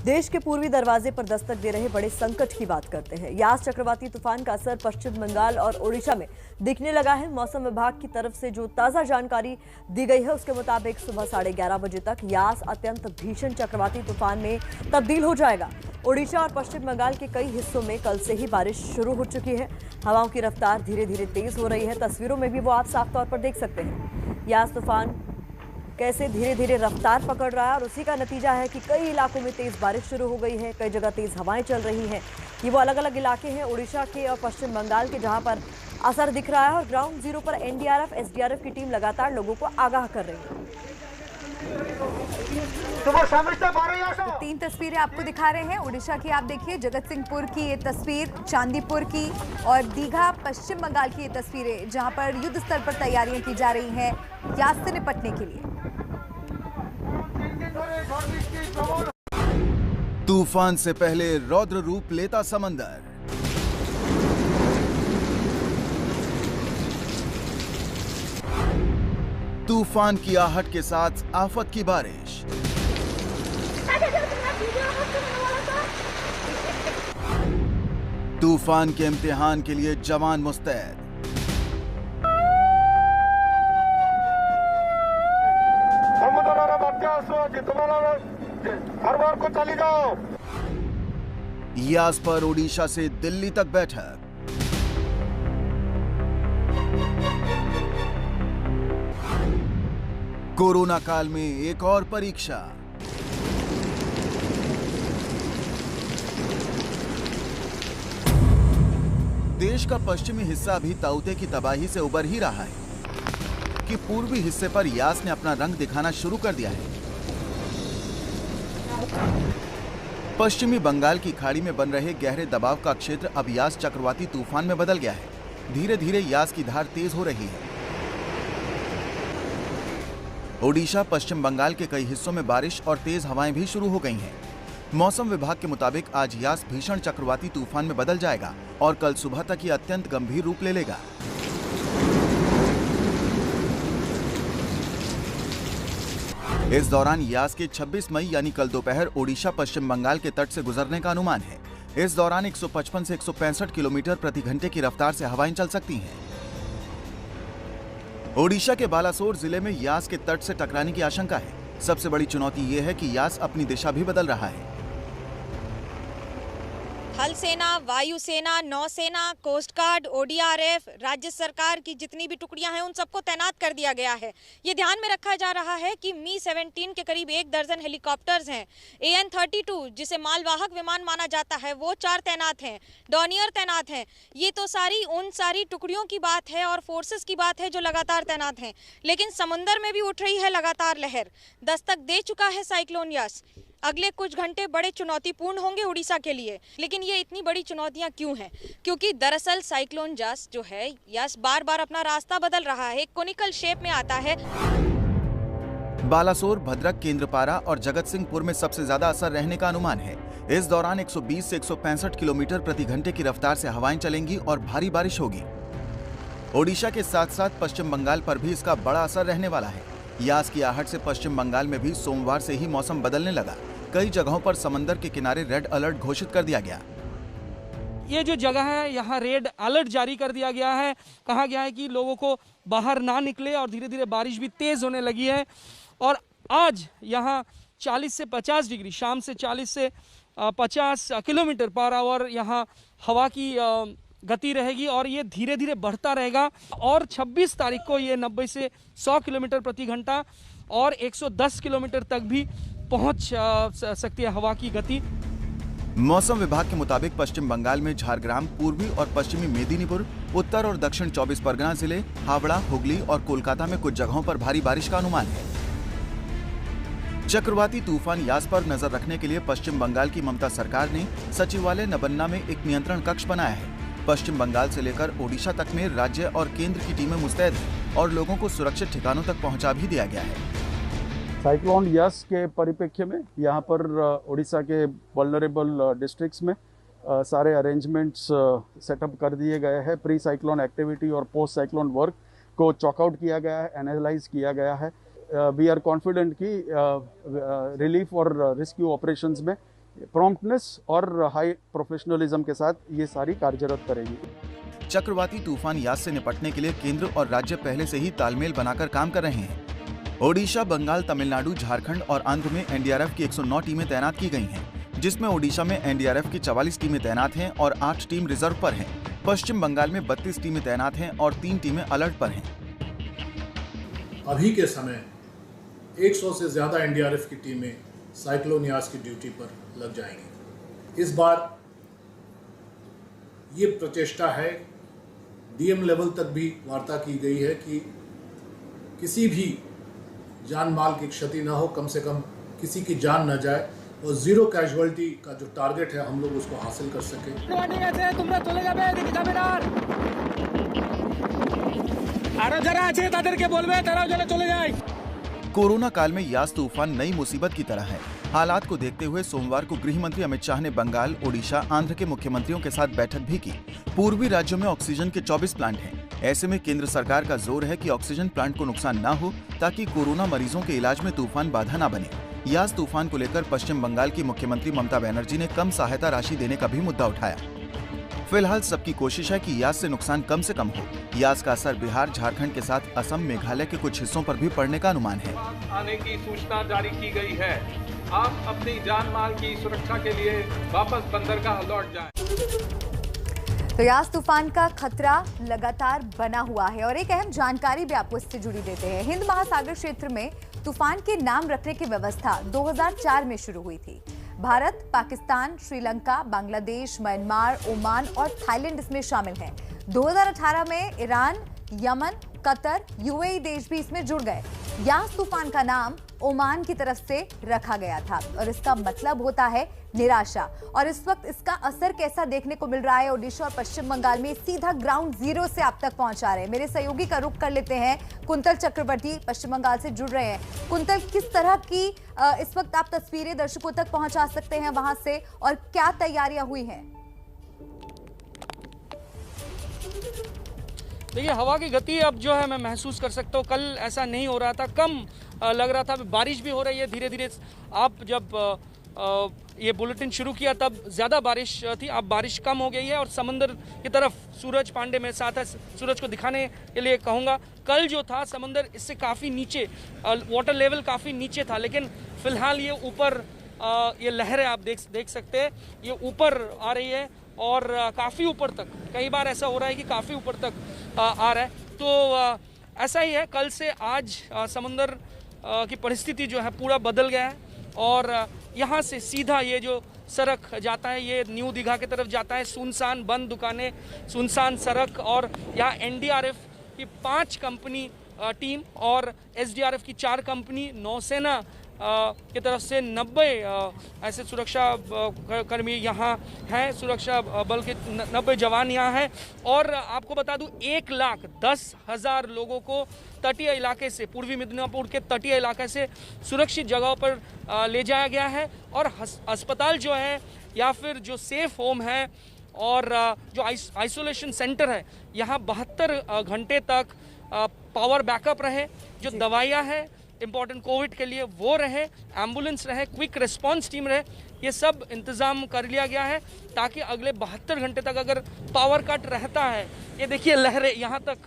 देश के पूर्वी दरवाजे पर दस्तक दे रहे बड़े संकट की बात करते हैं। यास चक्रवाती तूफान का असर पश्चिम बंगाल और ओडिशा में दिखने लगा है। मौसम विभाग की तरफ से जो ताजा जानकारी दी गई है उसके मुताबिक सुबह 11:30 बजे तक यास अत्यंत भीषण चक्रवाती तूफान में तब्दील हो जाएगा। ओडिशा और पश्चिम बंगाल के कई हिस्सों में कल से ही बारिश शुरू हो चुकी है। हवाओं की रफ्तार धीरे धीरे तेज हो रही है। तस्वीरों में भी वो आप साफ तौर पर देख सकते हैं यास तूफान कैसे धीरे धीरे रफ्तार पकड़ रहा है और उसी का नतीजा है कि कई इलाकों में तेज बारिश शुरू हो गई है। कई जगह तेज हवाएं चल रही हैं। ये वो अलग अलग इलाके हैं ओडिशा के और पश्चिम बंगाल के जहां पर असर दिख रहा है और ग्राउंड जीरो पर एनडीआरएफ एसडीआरएफ की टीम लगातार लोगों को आगाह कर रही है। तो 3 तस्वीरें आपको दिखा रहे हैं उड़ीसा की। आप देखिए जगत सिंहपुर की ये तस्वीर, चांदीपुर की और दीघा पश्चिम बंगाल की ये तस्वीरें जहां पर युद्ध स्तर पर तैयारियां की जा रही हैं यास से निपटने के लिए। तूफान से पहले रौद्र रूप लेता समंदर। तूफान की आहट के साथ आफत की बारिश। तूफान के इम्तिहान के लिए जवान मुस्तैद। को चली जाओ। यास पर ओडिशा से दिल्ली तक बैठक। कोरोना काल में एक और परीक्षा। देश का पश्चिमी हिस्सा अभी ताउते की तबाही से उबर ही रहा है कि पूर्वी हिस्से पर यास ने अपना रंग दिखाना शुरू कर दिया है। पश्चिमी बंगाल की खाड़ी में बन रहे गहरे दबाव का क्षेत्र अब यास चक्रवाती तूफान में बदल गया है। धीरे धीरे यास की धार तेज हो रही है। ओडिशा पश्चिम बंगाल के कई हिस्सों में बारिश और तेज हवाएं भी शुरू हो गई हैं। मौसम विभाग के मुताबिक आज यास भीषण चक्रवाती तूफान में बदल जाएगा और कल सुबह तक ये अत्यंत गंभीर रूप ले लेगा। इस दौरान यास के 26 मई यानी कल दोपहर ओडिशा पश्चिम बंगाल के तट से गुजरने का अनुमान है। इस दौरान 155 से 165 किलोमीटर प्रति घंटे की रफ्तार से हवाएं चल सकती हैं। ओडिशा के बालासोर जिले में यास के तट से टकराने की आशंका है। सबसे बड़ी चुनौती ये है कि यास अपनी दिशा भी बदल रहा है। थल सेना, वायुसेना, नौसेना, कोस्ट गार्ड, ओडीआरएफ, राज्य सरकार की जितनी भी टुकड़ियां हैं उन सबको तैनात कर दिया गया है। ये ध्यान में रखा जा रहा है कि मी-17 के करीब 1 दर्जन हेलीकॉप्टर्स हैं। AN-32 जिसे मालवाहक विमान माना जाता है वो 4 तैनात हैं। डॉनियर तैनात हैं। ये तो उन सारी टुकड़ियों की बात है और फोर्सेस की बात है जो लगातार तैनात हैं। लेकिन समुंदर में भी उठ रही है लगातार लहर। दस्तक दे चुका है साइक्लोन यास। अगले कुछ घंटे बड़े चुनौतीपूर्ण होंगे उड़ीसा के लिए। लेकिन ये इतनी बड़ी चुनौतियां क्यों हैं? क्योंकि दरअसल साइक्लोन यास जो है यास बार बार अपना रास्ता बदल रहा है, कोनिकल शेप में आता है। बालासोर, भद्रक, केंद्रपारा और जगत सिंहपुर में सबसे ज्यादा असर रहने का अनुमान है। इस दौरान 120 से 165 किलोमीटर प्रति घंटे की रफ्तार से हवाएं चलेंगी और भारी बारिश होगी। ओडिशा के साथ साथ पश्चिम बंगाल पर भी इसका बड़ा असर रहने वाला है। यास की आहट से पश्चिम बंगाल में भी सोमवार से ही मौसम बदलने लगा। कई जगहों पर समंदर के किनारे रेड अलर्ट घोषित कर दिया गया। ये जो जगह है यहाँ रेड अलर्ट जारी कर दिया गया है। कहा गया है कि लोगों को बाहर ना निकले और धीरे धीरे बारिश भी तेज होने लगी है। और आज यहाँ 40 से 50 डिग्री, शाम से 40 से 50 किलोमीटर पर आवर यहाँ हवा की गति रहेगी और ये धीरे धीरे बढ़ता रहेगा। और 26 तारीख को ये 90 से 100 किलोमीटर प्रति घंटा और 110 किलोमीटर तक भी पहुंच सकती है हवा की गति। मौसम विभाग के मुताबिक पश्चिम बंगाल में झारग्राम, पूर्वी और पश्चिमी मेदिनीपुर, उत्तर और दक्षिण 24 परगना जिले, हावड़ा, हुगली और कोलकाता में कुछ जगहों पर भारी बारिश का अनुमान है। चक्रवाती तूफान यास पर नजर रखने के लिए पश्चिम बंगाल की ममता सरकार ने सचिवालय नबन्ना में एक नियंत्रण कक्ष बनाया है। पश्चिम बंगाल से लेकर ओडिशा तक में राज्य और केंद्र की टीमें मुस्तैद हैं और लोगों को सुरक्षित ठिकानों तक पहुंचा भी दिया गया है। साइक्लोन यस के परिप्रेक्ष्य में यहाँ पर ओडिशा के वल्नरेबल डिस्ट्रिक्ट्स में सारे अरेंजमेंट्स सेटअप कर दिए गए हैं। प्री साइक्लोन एक्टिविटी और पोस्ट साइक्लोन वर्क को चॉकआउट किया गया है, एनालाइज किया गया है। वी आर कॉन्फिडेंट कि रिलीफ और रेस्क्यू ऑपरेशंस में प्रॉम्प्टनेस और हाई प्रोफेशनलिज्म के साथ ये सारी कार्यरत करेगी। चक्रवाती तूफान यास से निपटने के लिए केंद्र और राज्य पहले से ही तालमेल बनाकर काम कर रहे हैं। ओडिशा, बंगाल, तमिलनाडु, झारखंड और आंध्र में एनडीआरएफ की 109 टीमें तैनात की गई हैं, जिसमें ओडिशा में एनडीआरएफ की 44 टीमें तैनात हैं और 8 टीम रिजर्व पर हैं। पश्चिम बंगाल में 32 टीमें तैनात हैं और 3 टीमें अलर्ट पर हैं। अभी के समय 100 से ज्यादा एनडीआरएफ की टीमें साइक्लोन यास की ड्यूटी पर लग जाएंगी। इस बार ये प्रचेष्टा है, डीएम लेवल तक भी वार्ता की गई है कि किसी भी जान माल की क्षति ना हो, कम से कम किसी की जान ना जाए और जीरो कैजुअलिटी का जो टारगेट है हम लोग उसको हासिल कर सकें। कोरोना काल में यास तूफान नई मुसीबत की तरह है। हालात को देखते हुए सोमवार को गृह मंत्री अमित शाह ने बंगाल, ओडिशा, आंध्र के मुख्यमंत्रियों के साथ बैठक भी की। पूर्वी राज्यों में ऑक्सीजन के 24 प्लांट हैं। ऐसे में केंद्र सरकार का जोर है कि ऑक्सीजन प्लांट को नुकसान न हो, ताकि कोरोना मरीजों के इलाज में तूफान बाधा न बने। यास तूफान को लेकर पश्चिम बंगाल की मुख्यमंत्री ममता बनर्जी ने कम सहायता राशि देने का भी मुद्दा उठाया। फिलहाल सबकी कोशिश है कि यास से नुकसान कम से कम हो। यास का असर बिहार, झारखंड के साथ असम, मेघालय के कुछ हिस्सों पर भी पड़ने का अनुमान है। आने की सूचना जारी की गई है। आप अपनी जान माल की सुरक्षा के लिए वापस बंदरगाह लौट जाएं। तो यास तूफान का खतरा लगातार बना हुआ है और एक अहम जानकारी भी आपको इससे जुड़ी देते हैं। हिंद महासागर क्षेत्र में तूफान के नाम रखने की व्यवस्था 2004 में शुरू हुई थी। भारत, पाकिस्तान, श्रीलंका, बांग्लादेश, म्यांमार, ओमान और थाईलैंड इसमें शामिल हैं। 2018 में ईरान, यमन, कतर, यूएई देश भी इसमें जुड़ गए। यास तूफान का नाम ओमान की तरफ से रखा गया था और इसका मतलब होता है निराशा। और इस वक्त इसका असर कैसा देखने को मिल रहा है ओडिशा और पश्चिम बंगाल में, सीधा ग्राउंड जीरो से आप तक पहुंचा रहे हैं। मेरे सहयोगी का रुख कर लेते हैं, कुंतल चक्रवर्ती पश्चिम बंगाल से जुड़ रहे हैं। कुंतल, किस तरह की इस वक्त आप तस्वीरें दर्शकों तक पहुंचा सकते हैं वहां से और क्या तैयारियां हुई हैं? देखिए, हवा की गति अब जो है मैं महसूस कर सकता हूँ। कल ऐसा नहीं हो रहा था, कम लग रहा था। बारिश भी हो रही है धीरे धीरे। आप जब ये बुलेटिन शुरू किया तब ज़्यादा बारिश थी, अब बारिश कम हो गई है और समंदर की तरफ सूरज पांडे मेरे साथ है, सूरज को दिखाने के लिए कहूँगा। कल जो था समंदर इससे काफ़ी नीचे, वाटर लेवल काफ़ी नीचे था, लेकिन फिलहाल ये ऊपर, ये लहरें आप देख सकते हैं, ये ऊपर आ रही है और काफ़ी ऊपर तक, कई बार ऐसा हो रहा है कि काफ़ी ऊपर तक आ रहा है। तो ऐसा ही है, कल से आज समंदर की परिस्थिति जो है पूरा बदल गया है और यहाँ से सीधा ये जो सड़क जाता है ये न्यू दीघा की तरफ जाता है। सुनसान, बंद दुकानें, सुनसान सड़क और यहाँ एनडीआरएफ की 5 कंपनी टीम और एसडीआरएफ की 4 कंपनी, नौसेना की तरफ से 90 ऐसे सुरक्षा कर्मी यहाँ हैं, सुरक्षा बल के 90 जवान यहाँ हैं। और आपको बता दूं 1,10,000 लोगों को तटीय इलाके से, पूर्वी मिदनापुर के तटीय इलाके से सुरक्षित जगहों पर ले जाया गया है और अस्पताल जो है या फिर जो सेफ होम है और जो आइसोलेशन सेंटर है, यहाँ 72 घंटे तक पावर बैकअप रहे, जो दवाइयाँ हैं इम्पॉर्टेंट कोविड के लिए वो रहे, एम्बुलेंस रहे, क्विक रिस्पांस टीम रहे, ये सब इंतज़ाम कर लिया गया है ताकि अगले 72 घंटे तक अगर पावर कट रहता है, ये देखिए लहरें यहाँ तक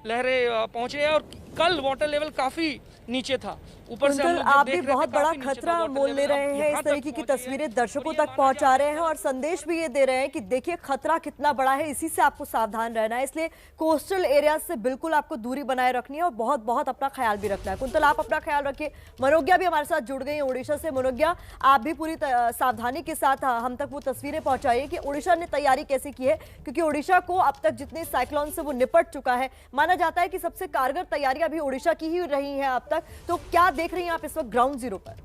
लहरें पहुँच रही है और कल वाटर लेवल काफ़ी नीचे था। ऊपर से आप भी बहुत बड़ा खतरा मोल ले रहे हैं, इस तरीके की तस्वीरें दर्शकों तक पहुंचा रहे हैं और संदेश भी ये दे रहे हैं कि देखिए खतरा कितना बड़ा है, इसी से आपको सावधान रहना है। इसलिए कोस्टल एरियाज से बिल्कुल आपको दूरी बनाए रखनी है और बहुत बहुत अपना ख्याल भी रखना है। कुंतल, आप अपना ख्याल रखिए। मनोज्ञा भी हमारे साथ जुड़ गई है उड़ीसा से। मनोज्ञा, आप भी पूरी सावधानी के साथ हम तक वो तस्वीरें पहुंचाइए कि उड़ीसा ने तैयारी कैसे की है, क्योंकि उड़ीसा को अब तक जितने साइक्लोन से वो निपट चुका है, माना जाता है कि सबसे कारगर तैयारियां भी उड़ीसा की ही रही हैं अब तक। तो क्या देख रही हैं आप इस वक्त ग्राउंड जीरो पर?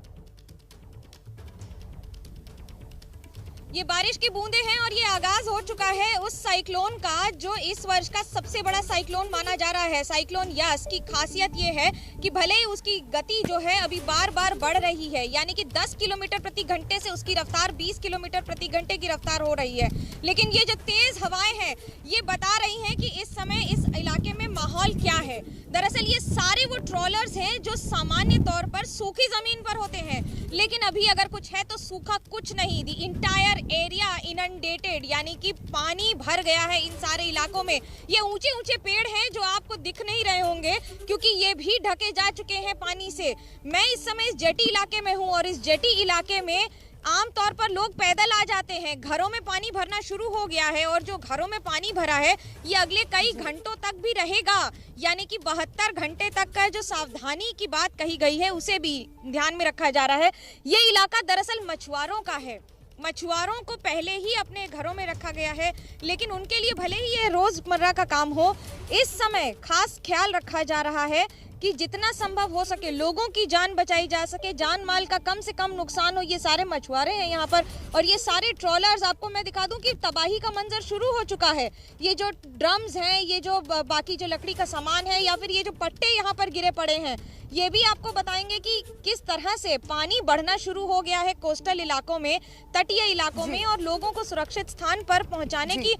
ये बारिश की बूंदे हैं और ये आगाज हो चुका है उस साइक्लोन का जो इस वर्ष का सबसे बड़ा साइक्लोन माना जा रहा है। साइक्लोन यास की खासियत ये है कि भले ही उसकी गति जो है अभी बार बार बढ़ रही है, यानी कि 10 किलोमीटर प्रति घंटे से उसकी रफ्तार 20 किलोमीटर प्रति घंटे की रफ्तार हो रही है, लेकिन ये जो तेज हवाएं हैं ये बता रही हैं कि इस समय इस इलाके में माहौल क्या है। दरअसल ये सारे वो ट्रॉलर्स हैं जो सामान्य तौर पर सूखी जमीन पर होते हैं, लेकिन अभी अगर कुछ है तो सूखा कुछ नहीं। दी इंटायर एरिया इनंडेटेड, यानी कि पानी भर गया है इन सारे इलाकों में। ये ऊंचे ऊंचे पेड़ हैं जो आपको दिख नहीं रहे होंगे क्योंकि ये भी ढके जा चुके हैं पानी से। मैं इस समय इस जेटी इलाके में हूँ और इस जेटी इलाके में आमतौर पर लोग पैदल आ जाते हैं। घरों में पानी भरना शुरू हो गया है और जो घरों में पानी भरा है ये अगले कई घंटों तक भी रहेगा, यानी कि 72 घंटे तक का जो सावधानी की बात कही गई है उसे भी ध्यान में रखा जा रहा है। ये इलाका दरअसल मछुआरों का है। मछुआरों को पहले ही अपने घरों में रखा गया है, लेकिन उनके लिए भले ही ये रोजमर्रा का काम हो, इस समय खास ख्याल रखा जा रहा है कि जितना संभव हो सके लोगों की जान बचाई जा सके, जान माल का कम से कम नुकसान हो। ये सारे मछुआरे हैं यहाँ पर और ये सारे ट्रॉलर्स, आपको मैं दिखा दूं कि तबाही का मंजर शुरू हो चुका है। ये जो ड्रम्स हैं, ये जो बाकी जो लकड़ी का सामान है या फिर ये जो पट्टे यहाँ पर गिरे पड़े हैं, ये भी आपको बताएंगे कि किस तरह से पानी बढ़ना शुरू हो गया है कोस्टल इलाकों में, तटीय इलाकों में, और लोगों को सुरक्षित स्थान पर पहुँचाने की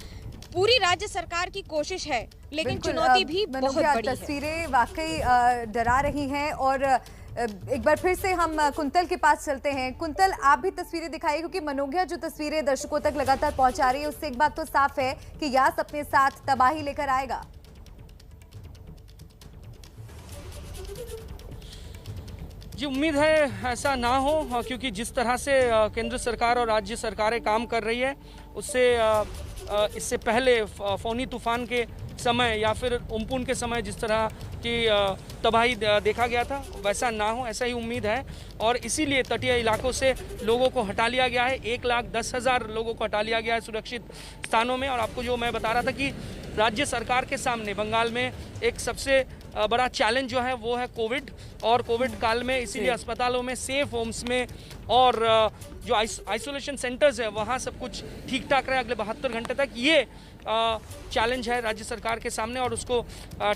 पूरी राज्य सरकार की कोशिश है, लेकिन चुनौती भी बहुत बड़ी है। तस्वीरें वाकई डरा रही हैं और एक बार फिर से हम कुंतल के पास चलते हैं। कुंतल, आप भी तस्वीरें दिखाइए क्योंकि मनोज्ञा जो तस्वीरें दर्शकों तक लगातार पहुंचा रही है उससे एक बात तो साफ है कि यास अपने साथ तबाही लेकर आएगा। जी, उम्मीद है ऐसा ना हो, क्योंकि जिस तरह से केंद्र सरकार और राज्य सरकारें काम कर रही है उससे इससे पहले फौनी तूफान के समय या फिर उम्पुन के समय जिस तरह की तबाही देखा गया था वैसा ना हो, ऐसा ही उम्मीद है। और इसीलिए तटीय इलाकों से लोगों को हटा लिया गया है। 1,10,000 लोगों को हटा लिया गया है सुरक्षित स्थानों में। और आपको जो मैं बता रहा था कि राज्य सरकार के सामने बंगाल में एक सबसे बड़ा चैलेंज जो है वो है कोविड, और कोविड काल में इसीलिए अस्पतालों में, सेफ होम्स में और जो आइसोलेशन सेंटर्स है वहाँ सब कुछ ठीक ठाक रहे अगले 72 घंटे तक। ये चैलेंज है राज्य सरकार के सामने और उसको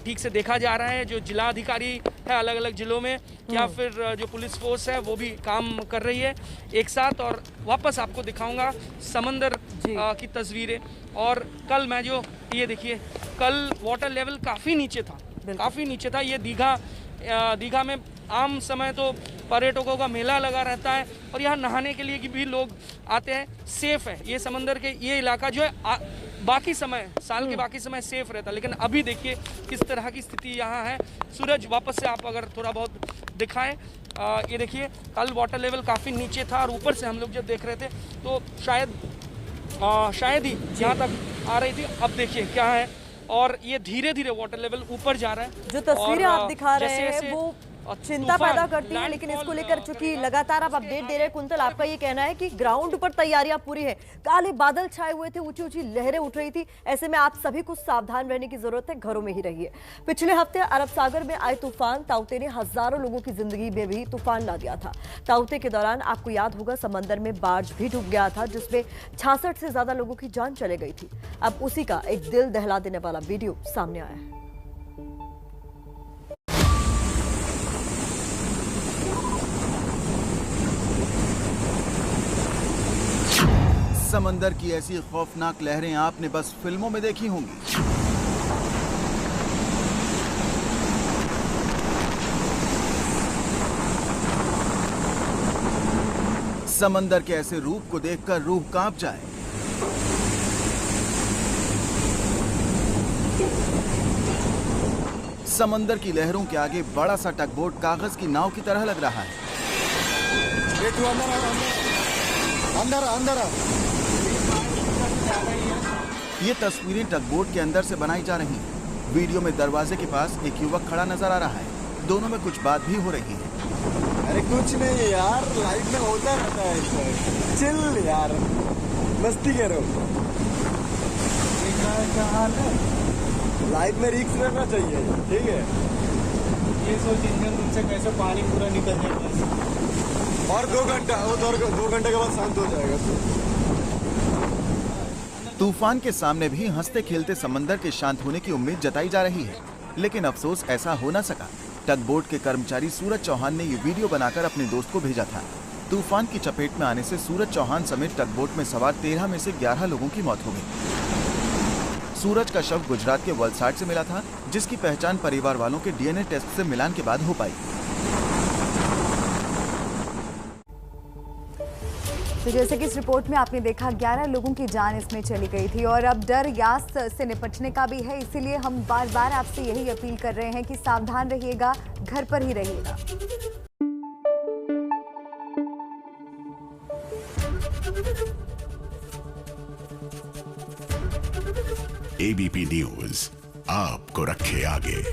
ठीक से देखा जा रहा है। जो जिला अधिकारी है अलग अलग जिलों में या फिर जो पुलिस फोर्स है वो भी काम कर रही है एक साथ। और वापस आपको दिखाऊंगा समंदर की तस्वीरें। और कल मैं जो ये देखिए, कल वाटर लेवल काफ़ी नीचे था, ये दीघा में आम समय तो पर्यटकों का मेला लगा रहता है और यहाँ नहाने के लिए भी लोग आते हैं। सेफ है ये समंदर के ये इलाका जो है, बाकी समय साल के बाकी समय सेफ रहता है, लेकिन अभी देखिए किस तरह की स्थिति यहाँ है। सूरज वापस से आप अगर थोड़ा बहुत दिखाएं, ये देखिए कल वाटर लेवल काफ़ी नीचे था और ऊपर से हम लोग जब देख रहे थे तो शायद ही यहाँ तक आ रही थी। अब देखिए क्या है, और ये धीरे धीरे वाटर लेवल ऊपर जा रहा है। जो तस्वीरें आप दिखा रहे हैं वो चिंता पैदा करती है, लेकिन इसको लेकर चूंकि लगातार आप अपडेट दे रहे हैं कुंतल, आपका ये कहना है कि ग्राउंड पर तैयारियां पूरी है। काले बादल छाए हुए थे, ऊंची ऊंची लहरें उठ रही थी, ऐसे में आप सभी को सावधान रहने की जरूरत है, घरों में ही रहिए। पिछले हफ्ते अरब सागर में आए तूफान ताउते ने हजारों लोगों की जिंदगी में भी तूफान ला दिया था। ताउते के दौरान आपको याद होगा समंदर में बार्ज भी डूब गया था जिसमें 66 से ज्यादा लोगों की जान चले गई थी। अब उसी का एक दिल दहला देने वाला वीडियो सामने आया है। समंदर की ऐसी खौफनाक लहरें आपने बस फिल्मों में देखी होंगी। समंदर के ऐसे रूप को देखकर रूह कांप जाए। समंदर की लहरों के आगे बड़ा सा टगबोट कागज की नाव की तरह लग रहा है। अंदर ये तस्वीरें टगबोट के अंदर से बनाई जा रही हैं। वीडियो में दरवाजे के पास एक युवक खड़ा नजर आ रहा है। दोनों में कुछ बात भी हो रही है। अरे कुछ नहीं यार, लाइफ में होता रहता है, चिल यार, मस्ती करो। लाइफ में रिस्क रहना चाहिए, ठीक है। ये सोच इंजन रूम से कैसे पानी पूरा निकल जाएगा। और 2 घंटा, वो 2 घंटे के बाद शांत हो जाएगा। तूफान के सामने भी हंसते खेलते समंदर के शांत होने की उम्मीद जताई जा रही है, लेकिन अफसोस ऐसा हो न सका। टग बोट के कर्मचारी सूरज चौहान ने ये वीडियो बनाकर अपने दोस्त को भेजा था। तूफान की चपेट में आने से सूरज चौहान समेत टग बोट में सवार 13 में से 11 लोगों की मौत हो गई। सूरज का शव गुजरात के वलसाड से मिला था, जिसकी पहचान परिवार वालों के डीएनए टेस्ट से मिलान के बाद हो पाई। तो जैसे कि इस रिपोर्ट में आपने देखा 11 लोगों की जान इसमें चली गई थी और अब डर यास से निपटने का भी है, इसीलिए हम बार बार आपसे यही अपील कर रहे हैं कि सावधान रहिएगा, घर पर ही रहिएगा। एबीपी न्यूज आपको रखे आगे।